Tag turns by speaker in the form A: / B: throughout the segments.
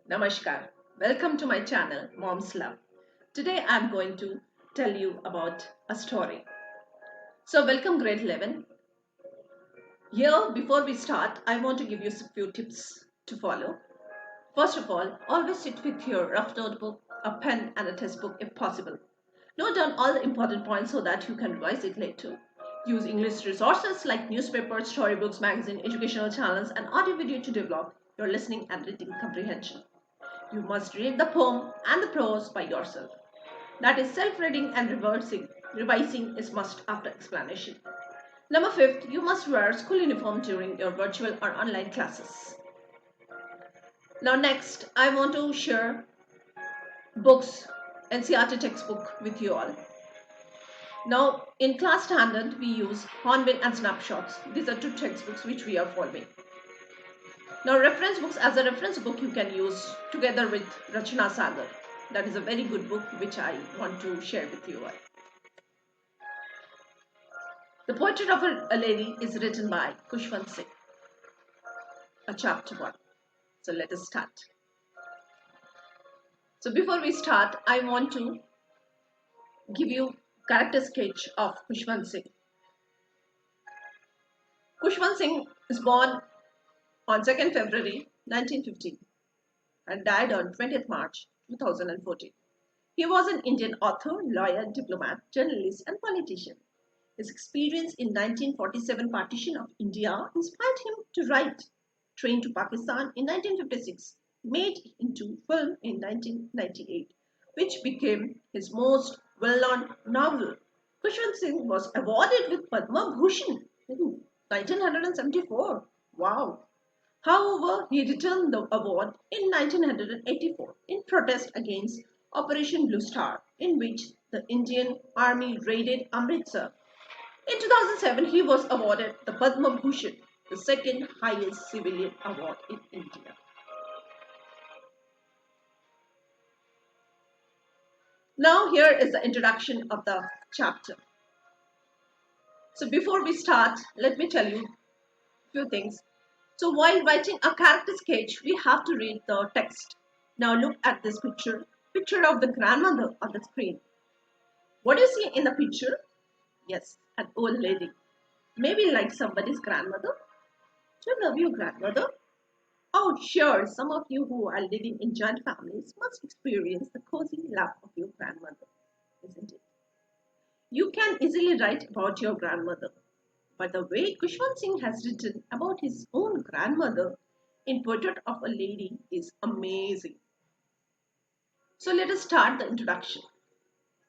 A: Namaskar. Welcome to my channel, Mom's Love. Today I'm going to tell you about a story. So, welcome, grade 11. Here, before we start, I want to give you a few tips to follow. First of all, always sit with your rough notebook, a pen, and a textbook if possible. Note down all the important points so that you can revise it later. Use English resources like newspapers, storybooks, magazine, educational channels, and audio video to develop your listening and reading comprehension. You must read the poem and the prose by yourself. That is self-reading and reversing. Revising is must after explanation. Number 5, you must wear school uniform during your virtual or online classes. Now next, I want to share books, NCERT textbook with you all. Now in class standard, we use Hornbill and Snapshots. These are two textbooks which we are following. Now reference books, as a reference book you can use together with Rachana Sagar. That is a very good book which I want to share with you all. The Portrait of a Lady is written by Kushwant Singh. A chapter 1. So let us start. So before we start, I want to give you character sketch of Kushwant Singh. Kushwant Singh is born on 2nd February 1915 and died on 20th March 2014. He was an Indian author, lawyer, diplomat, journalist, and politician. His experience in 1947 partition of India inspired him to write Train to Pakistan in 1956, made into film in 1998, which became his most well-known novel. Kushwant Singh was awarded with Padma Bhushan in 1974. Wow! However, he returned the award in 1984 in protest against Operation Blue Star, in which the Indian Army raided Amritsar. In 2007, he was awarded the Padma Bhushan, the second highest civilian award in India. Now, here is the introduction of the chapter. So, before we start, let me tell you a few things. So, while writing a character sketch, we have to read the text. Now, look at this picture of the grandmother on the screen. What do you see in the picture? Yes, an old lady. Maybe like somebody's grandmother. Do you love your grandmother? Oh, sure, some of you who are living in joint families must experience the cozy love of your grandmother, isn't it? You can easily write about your grandmother, but the way Kushwant Singh has written about his own grandmother in Portrait of a Lady is amazing. So let us start the introduction.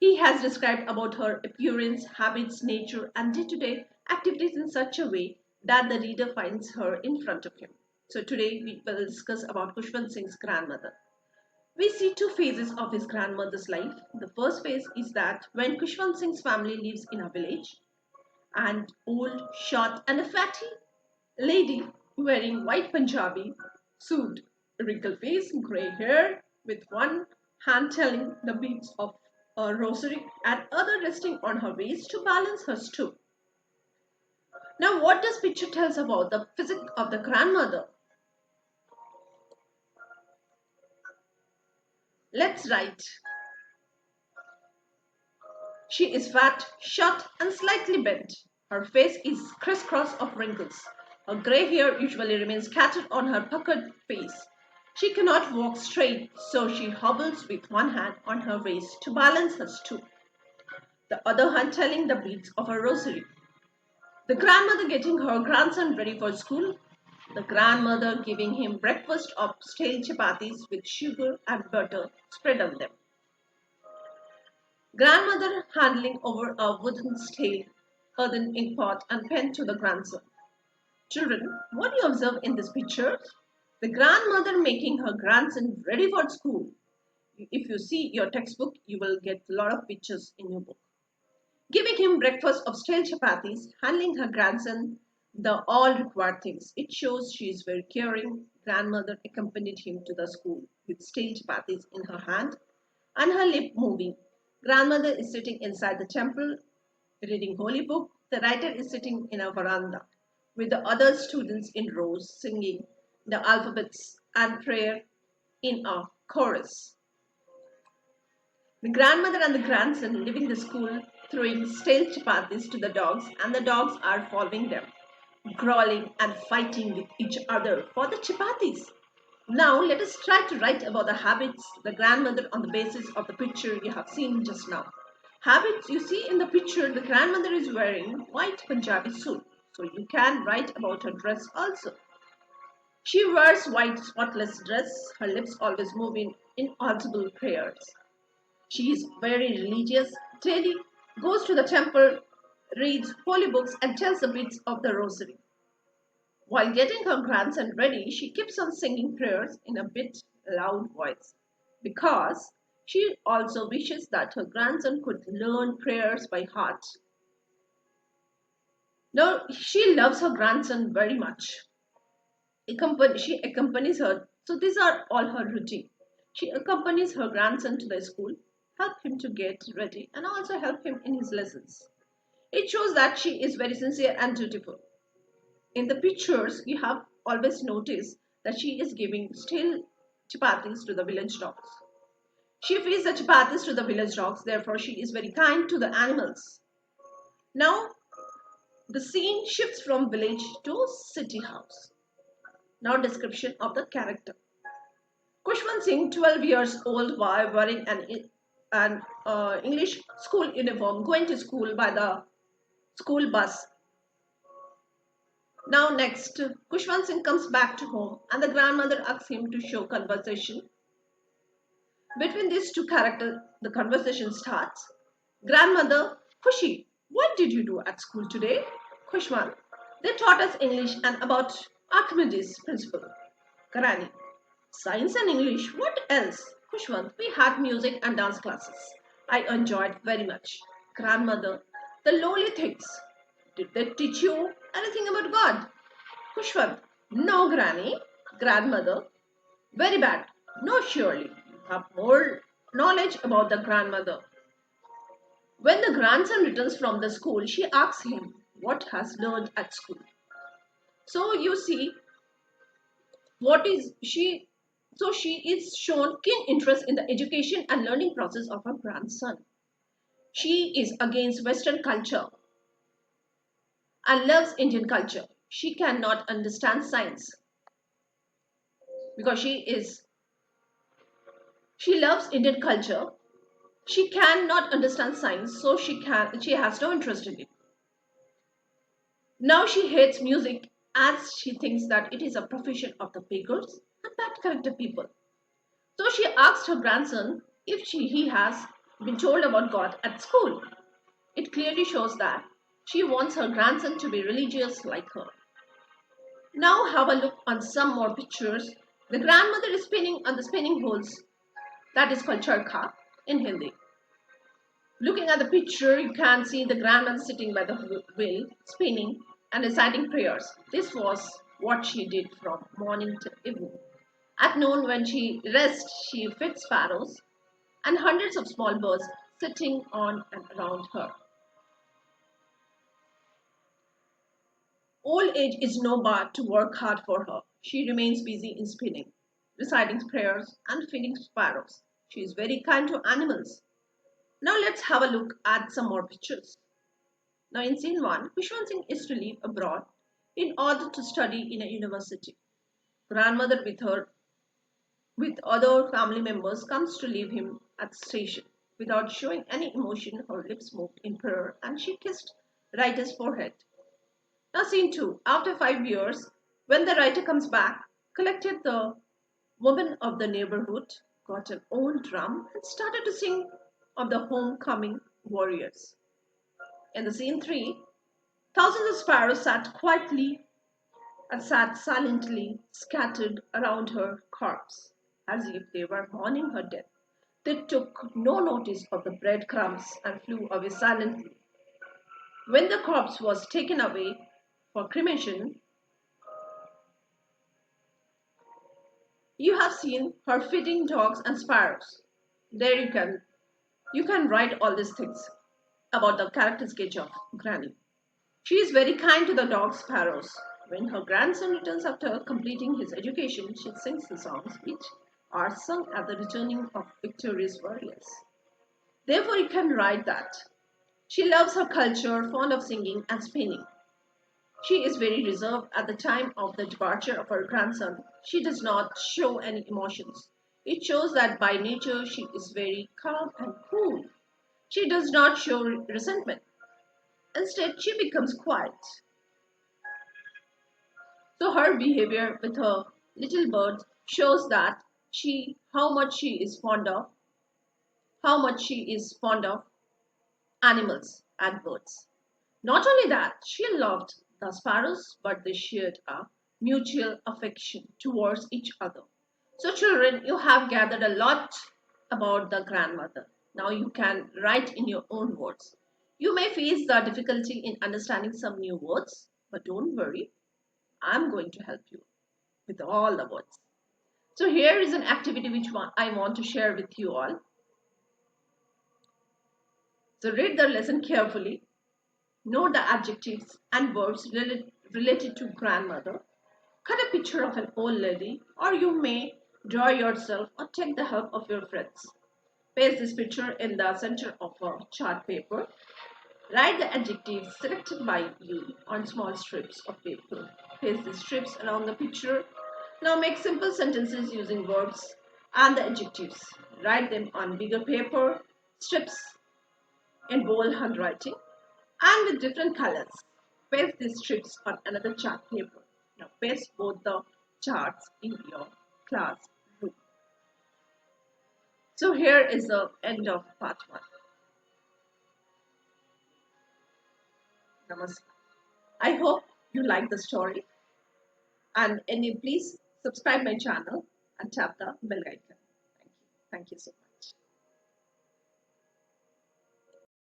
A: He has described about her appearance, habits, nature, and day-to-day activities in such a way that the reader finds her in front of him. So today we will discuss about Kushwant Singh's grandmother. We see two phases of his grandmother's life. The first phase is that when Kushwant Singh's family lives in a village, and old, short, and a fatty lady wearing white Punjabi suit, wrinkled face, grey hair, with one hand telling the beads of a rosary and other resting on her waist to balance her stool. Now, what this picture tells about the physique of the grandmother? Let's write. She is fat, short, and slightly bent. Her face is crisscross of wrinkles. Her grey hair usually remains scattered on her puckered face. She cannot walk straight, so she hobbles with one hand on her waist to balance her stool, the other hand telling the beads of a rosary. The grandmother getting her grandson ready for school. The grandmother giving him breakfast of stale chapatis with sugar and butter spread on them. Grandmother handling over a wooden stale, earthen inkpot and pen to the grandson. Children, what do you observe in this picture? The grandmother making her grandson ready for school. If you see your textbook, you will get a lot of pictures in your book. Giving him breakfast of stale chapatis, handling her grandson the all required things. It shows she is very caring. Grandmother accompanied him to the school with stale chapatis in her hand and her lip moving. Grandmother is sitting inside the temple reading holy book. The writer is sitting in a veranda with the other students in rows singing the alphabets and prayer in a chorus. The grandmother and the grandson leaving the school throwing stale chapatis to the dogs, and the dogs are following them, growling and fighting with each other for the chapatis. Now let us try to write about the habits the grandmother on the basis of the picture you have seen just now. Habits you see in the picture, the grandmother is wearing white Punjabi suit, so you can write about her dress also. She wears white spotless dress, her lips always move in inaudible prayers. She is very religious, daily goes to the temple, reads holy books and tells the beads of the rosary. While getting her grandson ready, she keeps on singing prayers in a bit loud voice because she also wishes that her grandson could learn prayers by heart. Now, she loves her grandson very much. She accompanies her. So these are all her routine. She accompanies her grandson to the school, help him to get ready, and also help him in his lessons. It shows that she is very sincere and dutiful. In the pictures, you have always noticed that she is giving stale chapatis to the village dogs. She feeds the chapatis to the village dogs, therefore she is very kind to the animals. Now, the scene shifts from village to city house. Now, description of the character. Kushwant Singh, 12 years old boy wearing an English school uniform, going to school by the school bus. Now next, Kushwant Singh comes back to home and the grandmother asks him to show conversation. Between these two characters, the conversation starts. Grandmother, Khushi, what did you do at school today? Kushwant, they taught us English and about Archimedes' principle. Granny, science and English, what else? Kushwant, we had music and dance classes. I enjoyed very much. Grandmother, the lowly things. Did they teach you anything about God? Kushwant, no, Granny. Grandmother, very bad. No, surely. You have more knowledge about the grandmother. When the grandson returns from the school, she asks him what has learned at school. So you see, what is she? So she is shown keen interest in the education and learning process of her grandson. She is against Western culture and loves Indian culture. She cannot understand science because she loves Indian culture. She cannot understand science, so she has no interest in it. Now she hates music as she thinks that it is a profession of the beggars and bad character people. So she asked her grandson if he has been told about God at school. It clearly shows that she wants her grandson to be religious like her. Now have a look on some more pictures. The grandmother is spinning on the spinning wheels, that is called charkha in Hindi. Looking at the picture, you can see the grandmother sitting by the wheel, spinning and reciting prayers. This was what she did from morning to evening. At noon, when she rests, she feeds sparrows and hundreds of small birds sitting on and around her. Old age is no bar to work hard for her. She remains busy in spinning, reciting prayers, and feeding sparrows. She is very kind to animals. Now let's have a look at some more pictures. Now in scene 1, Kushwant Singh is to leave abroad in order to study in a university. Grandmother with other family members comes to leave him at the station. Without showing any emotion, her lips moved in prayer and she kissed writer's forehead. Now scene 2, after 5 years, when the writer comes back, collected the women of the neighborhood, got an old drum and started to sing of the homecoming warriors. In the scene 3, thousands of sparrows sat quietly and sat silently scattered around her corpse, as if they were mourning her death. They took no notice of the breadcrumbs and flew away silently. When the corpse was taken away for cremation, you have seen her feeding dogs and sparrows. There you can write all these things about the character sketch of Granny. She is very kind to the dog sparrows. When her grandson returns after completing his education, she sings the songs which are sung at the returning of victorious warriors. Therefore, you can write that she loves her culture, fond of singing and spinning. She is very reserved at the time of the departure of her grandson. She does not show any emotions. It shows that by nature she is very calm and cool. She does not show resentment. Instead, she becomes quiet. So her behavior with her little bird shows that she how much she is fond of how much she is fond of animals and birds. Not only that, she loved the sparrows, but they shared a mutual affection towards each other. So, children, you have gathered a lot about the grandmother. Now you can write in your own words. You may face the difficulty in understanding some new words, but don't worry, I'm going to help you with all the words. So, here is an activity which I want to share with you all. So, read the lesson carefully. Note the adjectives and verbs related to grandmother. Cut a picture of an old lady, or you may draw yourself or take the help of your friends. Paste this picture in the center of a chart paper. Write the adjectives selected by you on small strips of paper. Paste the strips around the picture. Now make simple sentences using verbs and the adjectives. Write them on bigger paper strips in bold handwriting and with different colors. Paste these strips on another chart paper. Now paste both the charts in your classroom. So here is the end of part 1. Namaste. I hope you like the story and please subscribe my channel and tap the bell icon.